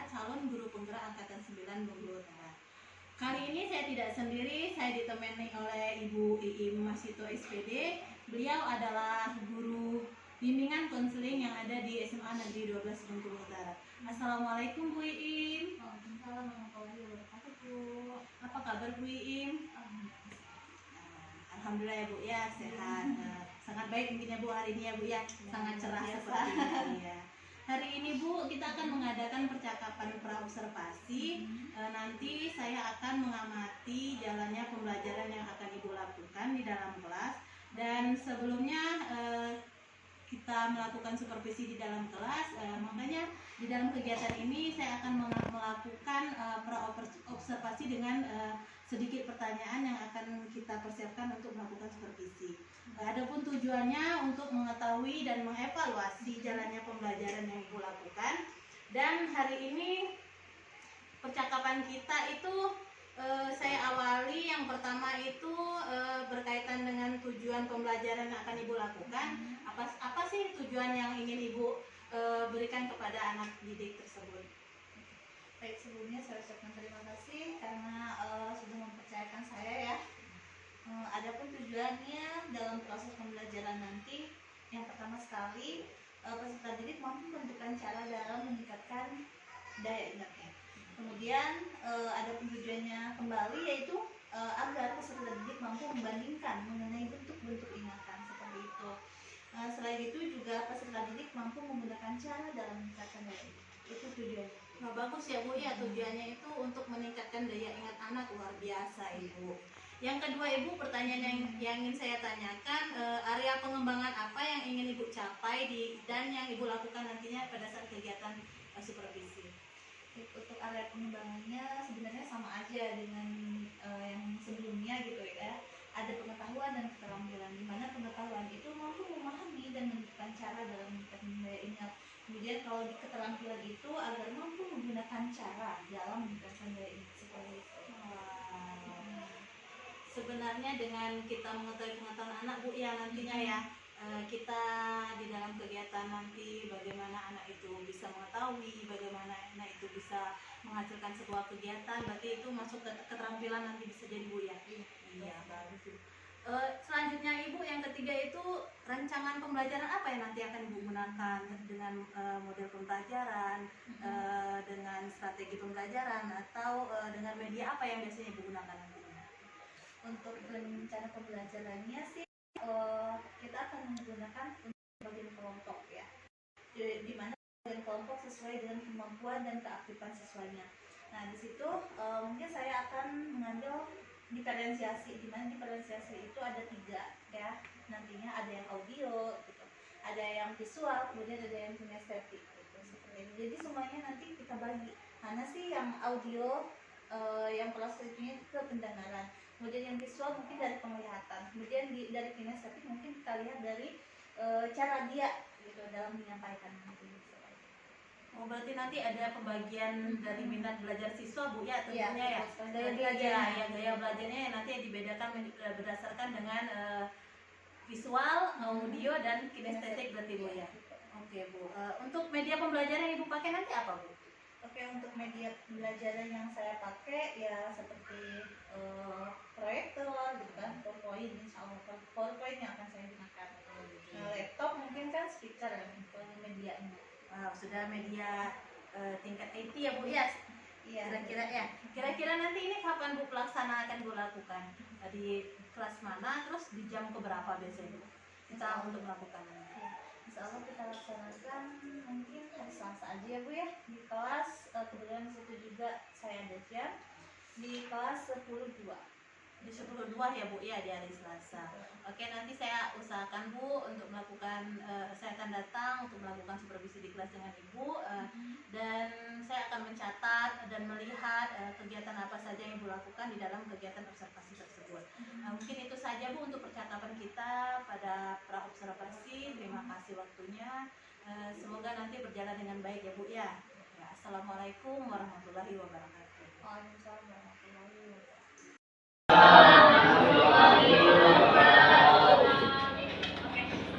calon guru penggerak angkatan 9 Bengkulu Utara. Kali ini saya tidak sendiri, saya ditemani oleh Ibu Iim Masito SPD. Beliau adalah guru bimbingan konseling yang ada di SMA Negeri 12 Bengkulu Utara. Assalamualaikum Bu Iim. Waalaikumsalam warahmatullahi wabarakatuh, Bu. Apa kabar Bu Iim? Alhamdulillah ya Bu ya, sehat. Sangat baik mungkin ya Bu hari ini ya Bu ya, sangat cerah seperti ini ya. Hari ini Bu, kita akan mengadakan percakapan praobservasi. Nanti saya akan mengamati jalannya pembelajaran yang akan Ibu lakukan di dalam kelas. Dan sebelumnya kita melakukan supervisi di dalam kelas. Makanya di dalam kegiatan ini saya akan melakukan praobservasi dengan sedikit pertanyaan yang akan kita persiapkan untuk melakukan supervisi. Adapun tujuannya untuk mengetahui dan mengevaluasi jalannya pembelajaran yang Ibu lakukan. Dan hari ini percakapan kita itu saya awali yang pertama itu berkaitan dengan tujuan pembelajaran yang akan Ibu lakukan. Apa sih tujuan yang ingin Ibu berikan kepada anak didik tersebut? Baik, sebelumnya saya ucapkan terima kasih karena sudah mempercayakan saya ya. Adapun tujuannya dalam proses pembelajaran nanti, yang pertama sekali peserta didik mampu menentukan cara dalam meningkatkan daya ingatnya. Kemudian adapun tujuannya kembali yaitu agar peserta didik mampu membandingkan mengenai bentuk-bentuk ingatan seperti itu. Selain itu juga peserta didik mampu menggunakan cara dalam meningkatkan daya ingat. Itu tujuannya. Nah, bagus ya Bu ya, tujuannya itu untuk meningkatkan daya ingat anak, luar biasa Ibu. Yang kedua Ibu, pertanyaan yang ingin saya tanyakan, area pengembangan apa yang ingin Ibu capai dan yang Ibu lakukan nantinya pada saat kegiatan supervisi? Untuk area pengembangannya sebenarnya sama aja dengan yang sebelumnya gitu ya. Ada pengetahuan dan keterampilan, di mana pengetahuan itu mampu memahami dan menentukan cara dalam meningkatkan daya ingat. Kemudian kalau di keterampilan itu agar mampu menggunakan cara dalam meningkatkan daya ingat seperti itu. Sebenarnya dengan kita mengetahui pengetahuan anak Bu ya nantinya ya, kita di dalam kegiatan nanti bagaimana anak itu bisa mengetahui, bagaimana anak itu bisa menghasilkan sebuah kegiatan, berarti itu masuk ke keterampilan nanti bisa jadi Bu ya. Iya, bagus Bu. Selanjutnya Ibu, yang ketiga itu rancangan pembelajaran apa yang nanti akan Ibu gunakan dengan model pembelajaran, dengan strategi pembelajaran, atau dengan media apa yang biasanya Ibu gunakan nanti? Untuk rencana pembelajarannya sih kita akan menggunakan bagian kelompok ya, di mana bagian kelompok sesuai dengan kemampuan dan keaktifan siswanya. Nah di situ mungkin saya akan mengambil diferensiasi, di mana diferensiasi itu ada 3 ya, nantinya ada yang audio gitu, ada yang visual, kemudian ada yang kinestetik gitu, seperti itu. Jadi semuanya nanti kita bagi, mana sih yang audio, yang prosesnya ke pendengaran, kemudian yang visual mungkin dari penglihatan, kemudian dari kinestetik mungkin kita lihat dari cara dia gitu dalam menyampaikan nanti. Oh, berarti nanti ada pembagian dari minat belajar siswa Bu ya tentunya ya. Gaya belajarnya. Ya, gaya belajarnya nanti dibedakan berdasarkan dengan visual, audio dan kinestetik berarti Bu ya. Oke Bu. Untuk media pembelajaran yang Ibu pakai nanti apa Bu? Oke, untuk media pembelajaran yang saya pakai ya seperti proyektor gitu kan, PowerPoint, insya Allah PowerPoint yang akan saya gunakan. Laptop mungkin kan speaker ya, medianya. Sudah media tingkat IT ya Bu ya. Iya. Kira-kira ya. Kira-kira nanti ini kapan Bu pelaksanaan akan Bu lakukan? Di kelas mana? Terus di jam keberapa biasanya Bu? Kita untuk melakukannya. Insya Allah kita laksanakan mungkin hari Selasa aja ya Bu ya, di kelas kebetulan situ juga saya ada jam di kelas 10.2. Di 10.2 ya Bu ya, di hari Selasa. Oke, nanti saya usahakan Bu untuk melakukan, saya akan datang untuk melakukan supervisi di kelas dengan Ibu, dan saya akan mencatat dan melihat kegiatan apa saja yang Ibu lakukan di dalam kegiatan observasi tersebut. Mungkin itu saja Bu untuk percakapan kita pada praobservasi. Terima kasih waktunya. Semoga nanti berjalan dengan baik ya Bu ya. Assalamualaikum warahmatullahi wabarakatuh. Waalaikumsalam warahmatullahi wabarakatuh.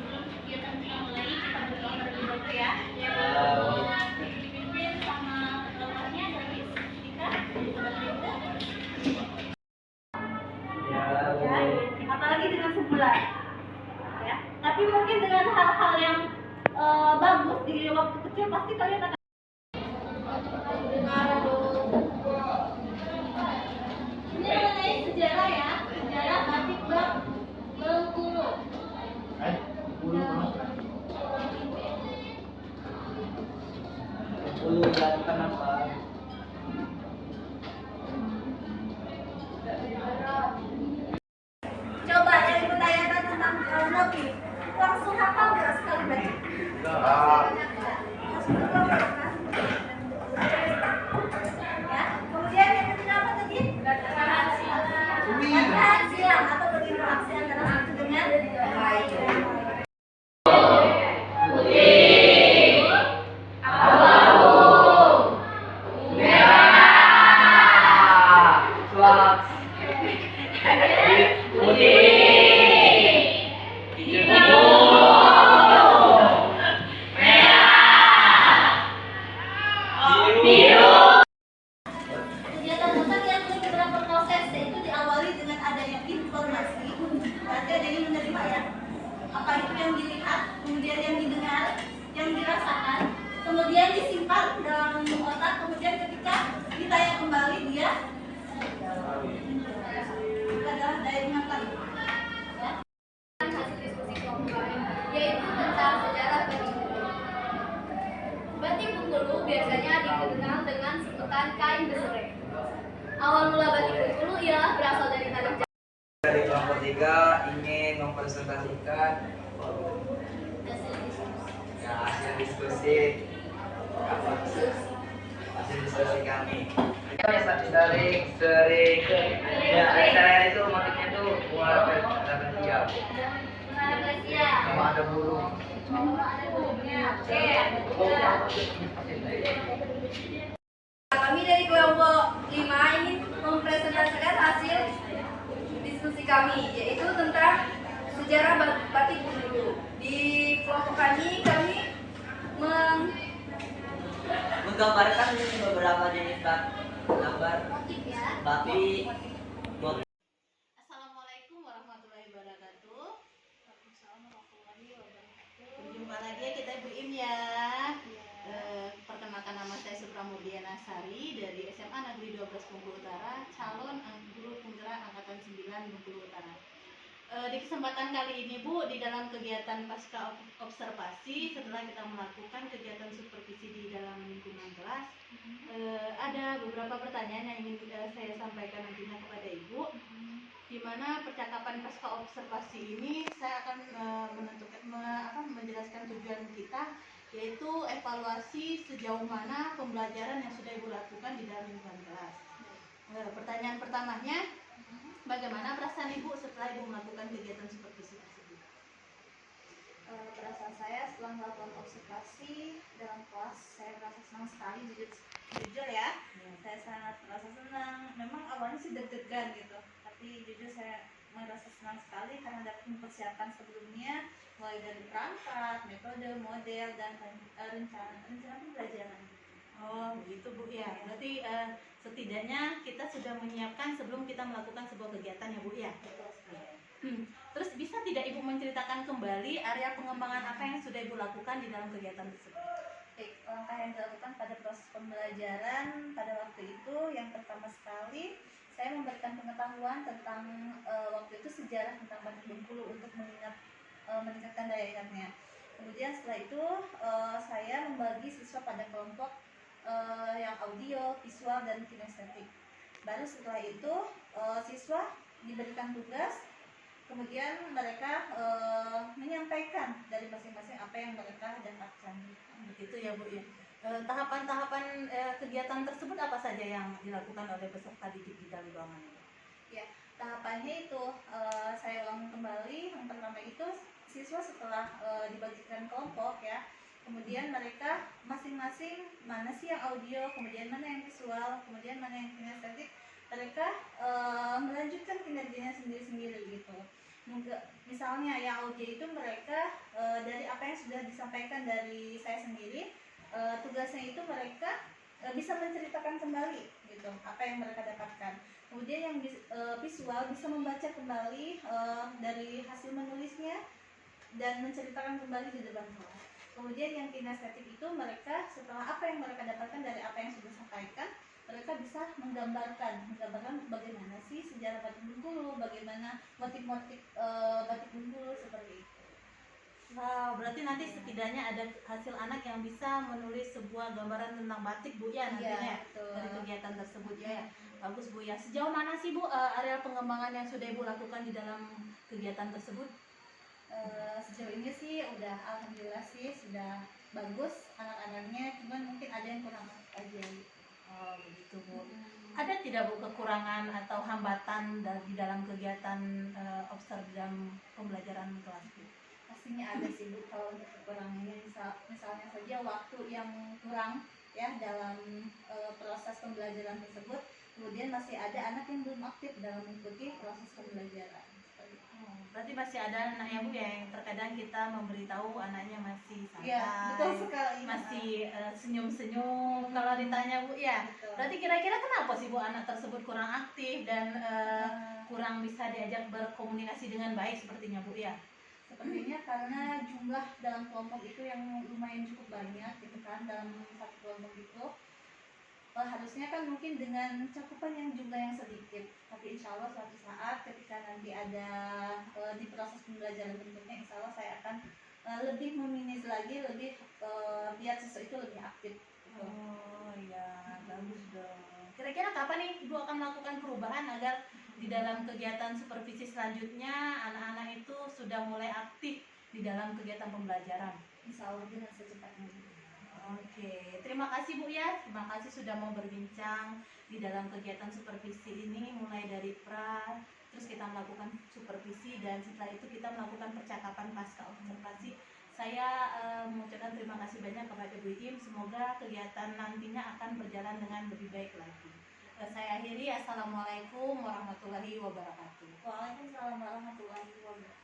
Kegiatan kita mulai, kita berdoa terlebih dahulu ya. Dipimpin sama di waktu kecil pasti kalian akan dengar ini mengenai sejarah ya, sejarah batik Bengkulu. Bulu dan kenapa? Coba yang ibu tanyakan tentang kronologi, langsung hafal nggak sekali batik? Ya, kemudian yang ketiga apa tadi? Gantian siang atau berinteraksi antara satu dengan lain. Kegiatan otak yang beberapa proses yaitu diawali dengan adanya informasi, berarti ada yang menerima ya, apa itu yang dilihat, kemudian yang didengar, yang dirasakan, kemudian disimpan dalam otak, kemudian ketika ditanya kembali dia adalah daya ingat lagi. Ya. Hasil diskusi kelompok yaitu tentang sejarah batik Bengkulu. Batik Bengkulu biasanya dikenal dengan sebutan kain beserek. Awal mula batik Bengkulu ialah berasal dari tanah Jawa. Dari kelompok 3 ingin mempresentasikan ya, hasil diskusi kami. Sering ya saya itu motifnya tuh bunga rafflesia sama ada burung. Kami dari kelompok 5 ingin mempresentasikan hasil diskusi kami, yaitu tentang sejarah batik Bengkulu. Di kelompok kami Menggambarkan beberapa jenis gambar batik. Assalamualaikum warahmatullahi wabarakatuh. Berjumpa lagi ya kita Ibu Im ya. Perkenalkan nama saya Supramudiana Sari dari SMA Negeri 12 Bengkulu Utara, calon guru penggerak angkatan 9 Bengkulu Utara. Di kesempatan kali ini Bu, di dalam kegiatan pasca observasi setelah kita melakukan kegiatan supervisi di dalam lingkungan kelas, ada beberapa pertanyaan yang ingin saya sampaikan nantinya kepada Ibu. Di mana percakapan pasca observasi ini saya akan menjelaskan tujuan kita, yaitu evaluasi sejauh mana pembelajaran yang sudah Ibu lakukan di dalam lingkungan kelas. Pertanyaan pertamanya, bagaimana perasaan Ibu setelah Ibu melakukan kegiatan supervisi tersebut? Perasaan saya setelah melakukan observasi dalam kelas, saya merasa senang sekali, jujur ya. Saya sangat merasa senang. Memang awalnya sih deg-degan gitu, tapi jujur saya merasa senang sekali karena dapat mempersiapkan sebelumnya, mulai dari perangkat, metode, model, dan rencana pembelajaran. Oh begitu Bu ya. Berarti setidaknya kita sudah menyiapkan sebelum kita melakukan sebuah kegiatan ya Bu ya. Betul sekali. Terus bisa tidak Ibu menceritakan kembali area pengembangan apa yang sudah Ibu lakukan di dalam kegiatan tersebut? Baik, langkah yang dilakukan pada proses pembelajaran pada waktu itu, yang pertama sekali saya memberikan pengetahuan tentang waktu itu sejarah tentang batik Bengkulu untuk meningkatkan daya ingatnya. Kemudian setelah itu saya membagi siswa pada kelompok yang audio, visual, dan kinestetik. Baru setelah itu siswa diberikan tugas, kemudian mereka menyampaikan dari masing-masing apa yang mereka dapatkan. Begitu ya Bu ya. Tahapan-tahapan kegiatan tersebut apa saja yang dilakukan oleh peserta didik di dalam ruangan ini? Ya, tahapannya itu saya ulang kembali. Yang pertama itu siswa setelah dibagikan kelompok ya, kemudian mereka masing-masing mana sih yang audio, kemudian mana yang visual, kemudian mana yang kinestetik, mereka melanjutkan kinerjanya sendiri-sendiri gitu. Misalnya yang audio itu mereka dari apa yang sudah disampaikan dari saya sendiri, tugasnya itu mereka bisa menceritakan kembali gitu apa yang mereka dapatkan. Kemudian yang visual bisa membaca kembali dari hasil menulisnya dan menceritakan kembali di depan kelas. Kemudian yang kinestetik itu mereka setelah apa yang mereka dapatkan dari apa yang sudah disampaikan, mereka bisa menggambarkan bagaimana sih sejarah batik Bengkulu, bagaimana motif-motif batik Bengkulu seperti itu. Wow, berarti nanti setidaknya ada hasil anak yang bisa menulis sebuah gambaran tentang batik Bu ya nantinya Iya, betul. dari kegiatan tersebut ya. Bagus Bu ya. Sejauh mana sih Bu area pengembangan yang sudah Ibu lakukan di dalam kegiatan tersebut? Sejauh ini sih udah alhamdulillah sih sudah bagus anak-anaknya, cuman mungkin ada yang kurang aja. Oh begitu Bu. Ada tidak Bu kekurangan atau hambatan di dalam kegiatan observ dalam pembelajaran kelas Bu? Pastinya ada sih Bu, kalau untuk kekurangannya misalnya saja waktu yang kurang ya dalam proses pembelajaran tersebut. Kemudian masih ada anak yang belum aktif dalam mengikuti proses pembelajaran. Seperti itu. Berarti masih ada anaknya Bu ya yang terkadang kita memberitahu anaknya masih santai, Iya, betul sekali. masih senyum-senyum kalau ditanya Bu ya. Betul. Berarti kira-kira kenapa sih Bu anak tersebut kurang aktif dan kurang bisa diajak berkomunikasi dengan baik sepertinya Bu ya? Sepertinya karena jumlah dalam kelompok itu yang lumayan cukup banyak gitu kan, dalam satu kelompok itu harusnya kan mungkin dengan cakupan yang jumlah yang sedikit, tapi insya Allah suatu saat ketika nanti ada di proses pembelajaran berikutnya, insya Allah saya akan lebih meminis lagi, lebih biar siswa itu lebih aktif gitu. Oh iya, bagus dong. Kira-kira kapan nih Ibu akan melakukan perubahan agar di dalam kegiatan supervisi selanjutnya anak-anak itu sudah mulai aktif di dalam kegiatan pembelajaran? Insya Allah dengan secepatnya. Oke, terima kasih Bu ya. Terima kasih sudah mau berbincang di dalam kegiatan supervisi ini, mulai dari pra, terus kita melakukan supervisi dan setelah itu kita melakukan percakapan pasca observasi. Saya mengucapkan terima kasih banyak kepada Bu Im. Semoga kegiatan nantinya akan berjalan dengan lebih baik lagi. Saya akhiri. Assalamualaikum warahmatullahi wabarakatuh. Waalaikumsalam warahmatullahi wabarakatuh.